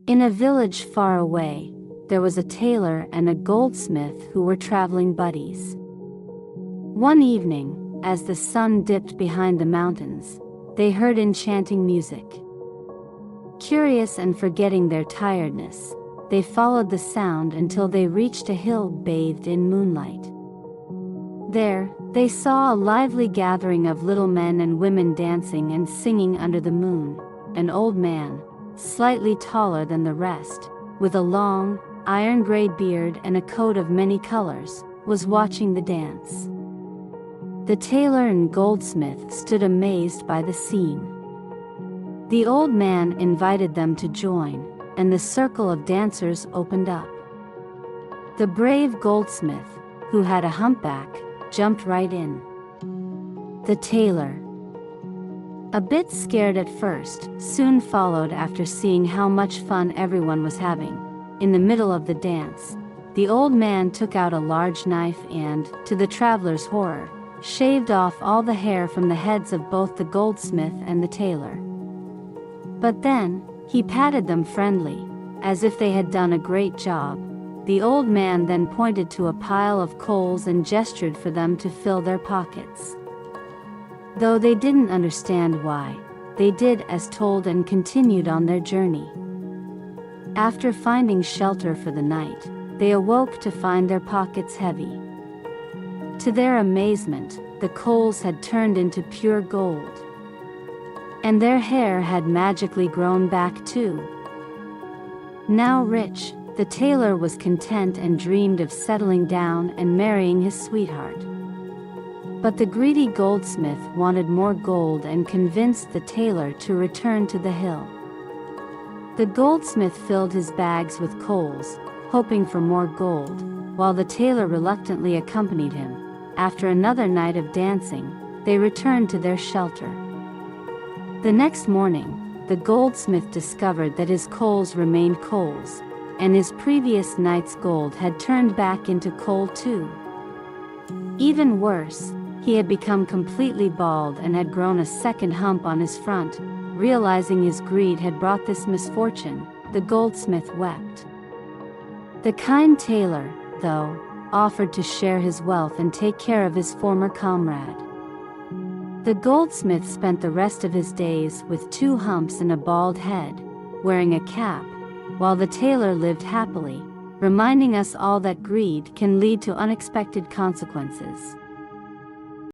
In a village far away, there was a tailor and a goldsmith who were traveling buddies. One evening, as the sun dipped behind the mountains, they heard enchanting music. Curious and forgetting their tiredness, they followed the sound until they reached a hill bathed in moonlight. There, they saw a lively gathering of little men and women dancing and singing under the moon. An old man, slightly taller than the rest, with a long, iron-gray beard and a coat of many colors, was watching the dance. The tailor and goldsmith stood amazed by the scene. The old man invited them to join, and the circle of dancers opened up. The brave goldsmith, who had a humpback, jumped right in. The tailor, a bit scared at first, soon followed after seeing how much fun everyone was having. In the middle of the dance, the old man took out a large knife and, to the traveler's horror, shaved off all the hair from the heads of both the goldsmith and the tailor. But then, he patted them friendly, as if they had done a great job. The old man then pointed to a pile of coals and gestured for them to fill their pockets. Though they didn't understand why, they did as told and continued on their journey. After finding shelter for the night, they awoke to find their pockets heavy. To their amazement, the coals had turned into pure gold. And their hair had magically grown back too. Now rich, the tailor was content and dreamed of settling down and marrying his sweetheart. But the greedy goldsmith wanted more gold and convinced the tailor to return to the hill. The goldsmith filled his bags with coals, hoping for more gold, while the tailor reluctantly accompanied him. After another night of dancing, they returned to their shelter. The next morning, the goldsmith discovered that his coals remained coals, and his previous night's gold had turned back into coal too. Even worse, he had become completely bald and had grown a second hump on his front. Realizing his greed had brought this misfortune, the goldsmith wept. The kind tailor, though, offered to share his wealth and take care of his former comrade. The goldsmith spent the rest of his days with 2 humps and a bald head, wearing a cap, while the tailor lived happily, reminding us all that greed can lead to unexpected consequences.